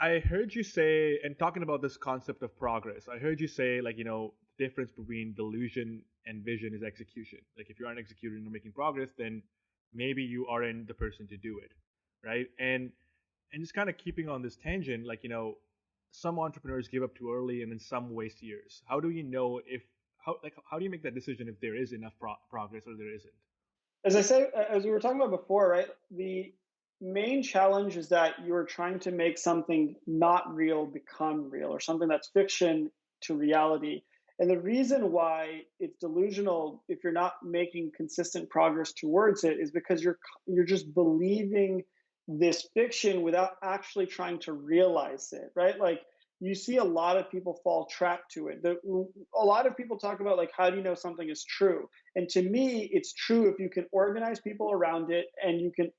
I heard you say, and talking about this concept of progress, I heard you say, like, the difference between delusion and vision is execution. Like, if you aren't executing or making progress, then maybe you aren't the person to do it, right? And just kind of keeping on this tangent, like, some entrepreneurs give up too early, and then some waste years. How do you know if how do you make that decision if there is enough progress or there isn't? As I said, as we were talking about before, right? The main challenge is that you're trying to make something not real become real, or something that's fiction to reality. And the reason why it's delusional if you're not making consistent progress towards it is because you're just believing this fiction without actually trying to realize it, right? Like you see a lot of people fall trap to it. A lot of people talk about like how do you know something is true? And to me, it's true if you can organize people around it and you can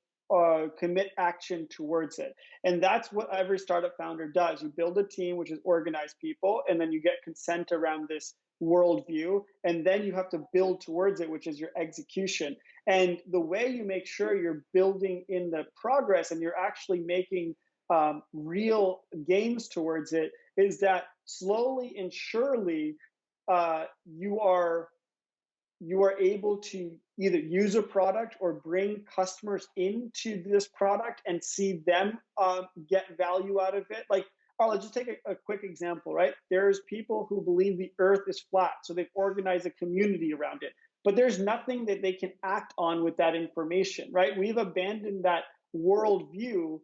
commit action towards it. And that's what every startup founder does. You build a team, which is organized people, and then you get consent around this worldview. And then you have to build towards it, which is your execution. And the way you make sure you're building in the progress and you're actually making real gains towards it is that slowly and surely you are able to either use a product or bring customers into this product and see them get value out of it. Like, oh, let's just take a quick example, right? There's people who believe the earth is flat, so they've organized a community around it. But there's nothing that they can act on with that information, right? We've abandoned that worldview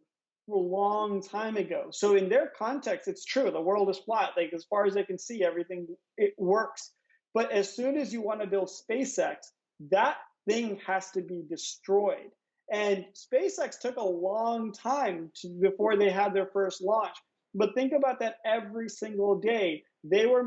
a long time ago. So in their context, it's true. The world is flat. Like as far as they can see, everything it works. But as soon as you want to build SpaceX, that thing has to be destroyed. And SpaceX took a long time before they had their first launch. But think about that every single day. They were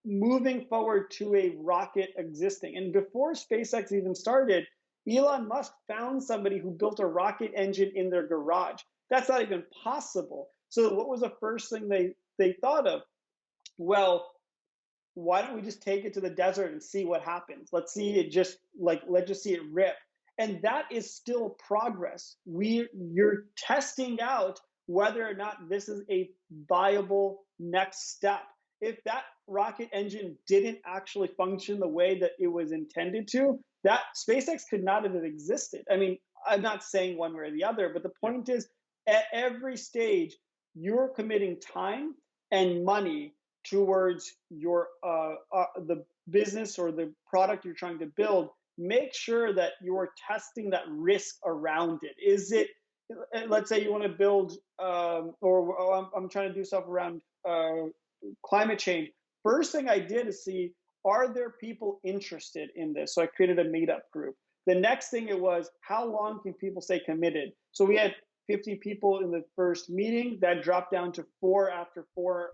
moving forward to a rocket existing. And before SpaceX even started, Elon Musk found somebody who built a rocket engine in their garage. That's not even possible. So what was the first thing they thought of? Well, why don't we just take it to the desert and see what happens? Let's just see it rip. And that is still progress. You're testing out whether or not this is a viable next step. If that rocket engine didn't actually function the way that it was intended to, that SpaceX could not have existed. I mean, I'm not saying one way or the other, but the Yeah. point is at every stage, you're committing time and money towards your the business or the product you're trying to build. Make sure that you're testing that risk around it. Is it, let's say you want to build or I'm trying to do stuff around climate change. First thing I did is see, are there people interested in this? So I created a meetup group. The next thing it was, how long can people stay committed? So we had 50 people in the first meeting. That dropped down to 4 after 4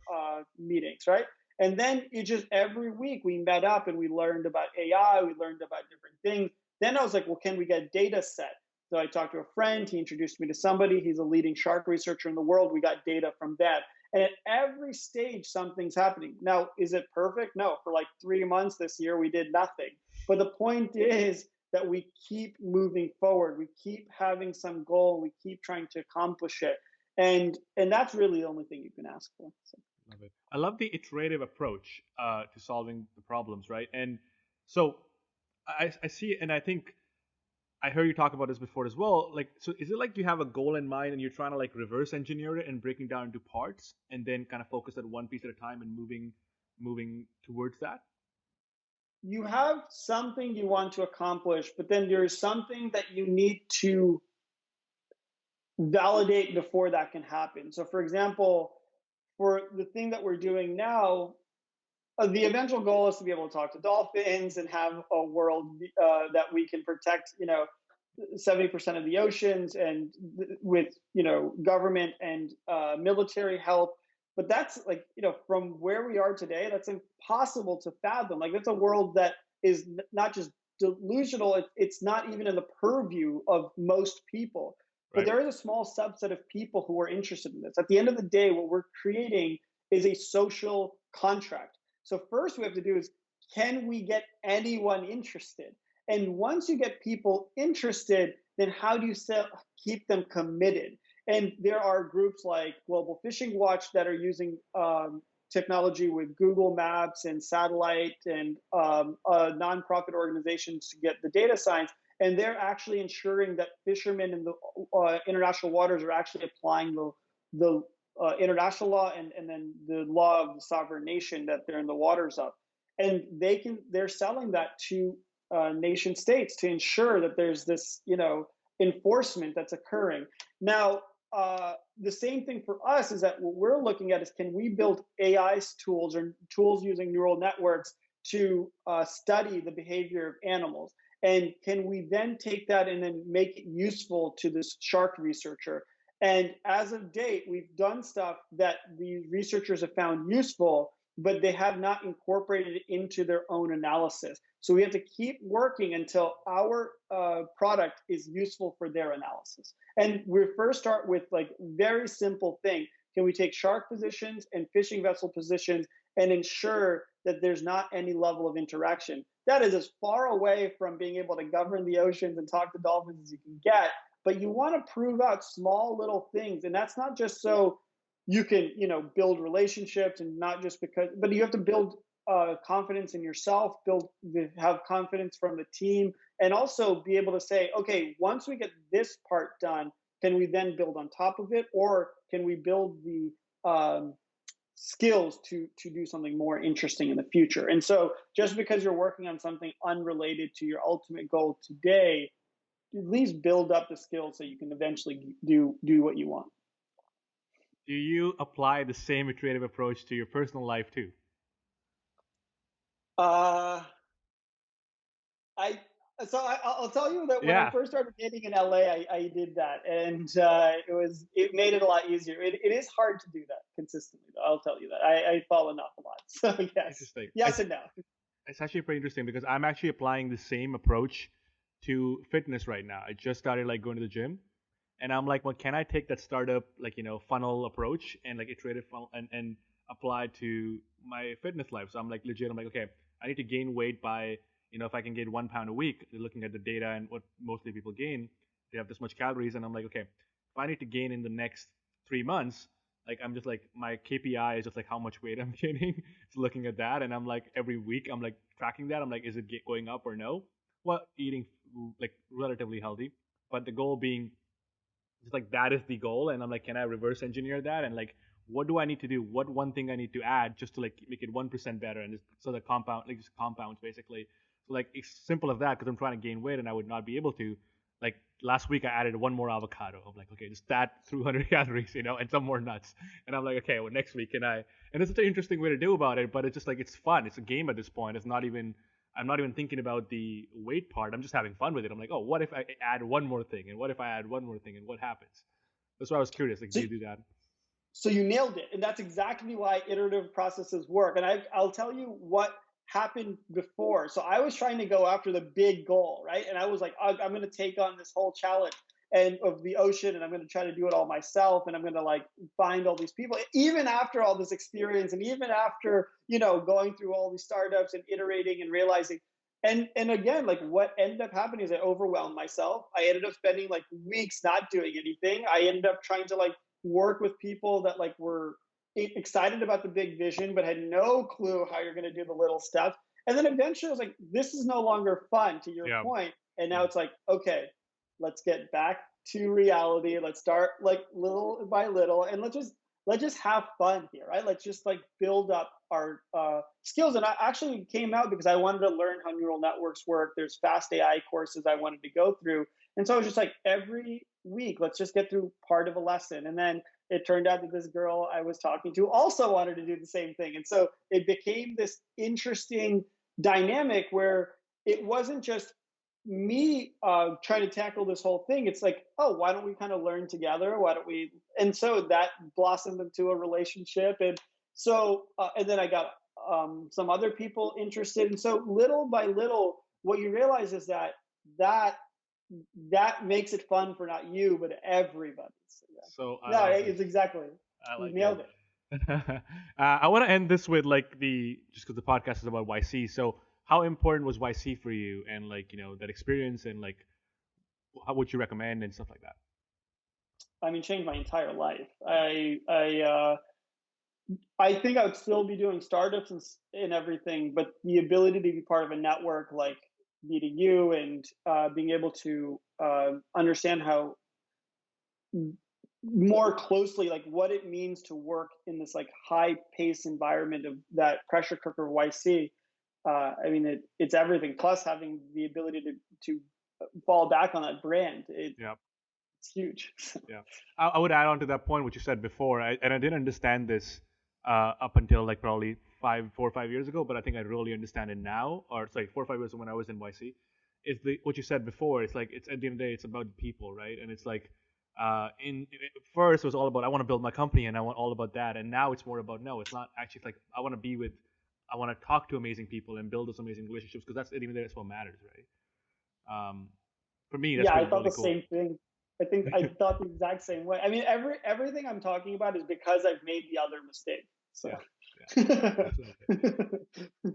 meetings, right? And then it just every week we met up and we learned about AI, we learned about different things. Then I was like, well, can we get data set? So I talked to a friend, he introduced me to somebody, he's a leading shark researcher in the world. We got data from that. And at every stage, something's happening. Now, is it perfect? No. For like 3 months this year, we did nothing. But the point is that we keep moving forward. We keep having some goal. We keep trying to accomplish it. And that's really the only thing you can ask for. So. Love it. I love the iterative approach to solving the problems, right? And so I see, and I think I heard you talk about this before as well. Like, so is it like you have a goal in mind and you're trying to like reverse engineer it and breaking down into parts, and then kind of focus at one piece at a time and moving towards that? You have something you want to accomplish, but then there's something that you need to validate before that can happen. So, for example, for the thing that we're doing now, the eventual goal is to be able to talk to dolphins and have a world that we can protect. 70% of the oceans and with government and military help. But that's like from where we are today, that's impossible to fathom. Like that's a world that is not just delusional, it's not even in the purview of most people. But Right. there is a small subset of people who are interested in this. At the end of the day, what we're creating is a social contract. So first we have to do is, can we get anyone interested? And once you get people interested, then how do you keep them committed? And there are groups like Global Fishing Watch that are using technology with Google Maps and satellite and nonprofit organizations to get the data science. And they're actually ensuring that fishermen in the international waters are actually applying the international law and then the law of the sovereign nation that they're in the waters of. And they're selling that to nation states to ensure that there's this, enforcement that's occurring. Now, the same thing for us is that what we're looking at is, can we build AI tools or tools using neural networks to study the behavior of animals? And can we then take that and then make it useful to this shark researcher? And as of date, we've done stuff that the researchers have found useful, but they have not incorporated it into their own analysis. So we have to keep working until our product is useful for their analysis. And we first start with like very simple thing. Can we take shark positions and fishing vessel positions and ensure that there's not any level of interaction? That is as far away from being able to govern the oceans and talk to dolphins as you can get. But you want to prove out small little things. And that's not just so you can, build relationships, and not just because, but you have to build confidence in yourself, have confidence from the team, and also be able to say, okay, once we get this part done, can we then build on top of it, or can we build the skills to do something more interesting in the future? And so, just because you're working on something unrelated to your ultimate goal today, at least build up the skills so you can eventually do what you want. Do you apply the same iterative approach to your personal life too? Uh, I I'll tell you that when I Yeah, first started dating in LA, I did that, and it made it a lot easier. It is hard to do that consistently, though. I'll tell you that I fallen off a lot. So interesting. yes and no. It's actually pretty interesting because I'm actually applying the same approach to fitness right now. I just started like going to the gym, and I'm like, well, can I take that startup like funnel approach and like iterative funnel and apply to my fitness life? So I'm like legit. I'm like, okay, I need to gain weight by if I can gain 1 pound a week, looking at the data and what mostly people gain, they have this much calories, and I'm like, okay, if I need to gain in the next 3 months, like I'm just like my KPI is just like how much weight I'm gaining. So looking at that, and I'm like every week I'm like tracking that. I'm like, is it going up or no? Well, eating like relatively healthy, but the goal being just like that is the goal, and I'm like, can I reverse engineer that, and like what do I need to do, what one thing I need to add just to like make it 1% better, and so the compound like just compounds basically. So like it's simple as that, because I'm trying to gain weight and I would not be able to. Like last week I added one more avocado. I'm like, okay, just that 200 calories, and some more nuts, and I'm like, okay, well next week can I? And it's such an interesting way to do about it, but it's just like it's fun, it's a game at this point. It's not even, I'm not even thinking about the weight part. I'm just having fun with it. I'm like, oh, what if I add one more thing? And what if I add one more thing? And what happens? That's why I was curious. Like, do So, you do that? so you nailed it, and that's exactly why iterative processes work. And I'll tell you what happened before. So I was trying to go after the big goal, right? And I was like, I'm going to take on this whole challenge and of the ocean, and I'm going to try to do it all myself, and I'm going to like find all these people. Even after all this experience, and even after going through all these startups and iterating and realizing. And again, like what ended up happening is I overwhelmed myself. I ended up spending like weeks not doing anything. I ended up trying to like work with people that like were excited about the big vision but had no clue how you're going to do the little steps. And then eventually I was like, this is no longer fun, to your Yeah. point. And now Yeah. it's like, okay, let's get back to reality. Let's start like little by little, and let's just have fun here, right? Let's just like build up our skills. And I actually came out because I wanted to learn how neural networks work. There's fast AI courses I wanted to go through, and so I was just like, every week, let's just get through part of a lesson. And then it turned out that this girl I was talking to also wanted to do the same thing. And so it became this interesting dynamic where it wasn't just me trying to tackle this whole thing. It's like, oh, why don't we kind of learn together? Why don't we? And so that blossomed into a relationship. And so, and then I got some other people interested. And so little by little, what you realize is that that makes it fun for not you, but everybody. So, So I yeah. No, like it. it's exactly. I You like it. nailed it. I want to end this with like just because the podcast is about YC. So how important was YC for you, and like that experience, and like how would you recommend and stuff like that? I mean, changed my entire life. I think I would still be doing startups and everything, but the ability to be part of a network like meeting you and being able to understand how more closely like what it means to work in this like high pace environment of that pressure cooker of YC. I mean, it's everything. Plus, having the ability to fall back on that brand, Yeah. it's huge. Yeah, I would add on to that point what you said before, and I didn't understand this up until like probably 4 or 5 years ago, but I think I really understand it now. Or sorry, 4 or 5 years when I was in YC, is the what you said before. It's like it's at the end of the day, it's about people, right? And it's like first it was all about I want to build my company and I want all about that, and now it's more about no, it's not actually. It's like I want to talk to amazing people and build those amazing relationships because that's at the end of the day, that's what matters, right? Um, for me, that's Yeah, I been thought really the cool. same thing. I think I thought the exact same way. I mean, everything I'm talking about is because I've made the other mistake. So. Yeah, yeah, absolutely.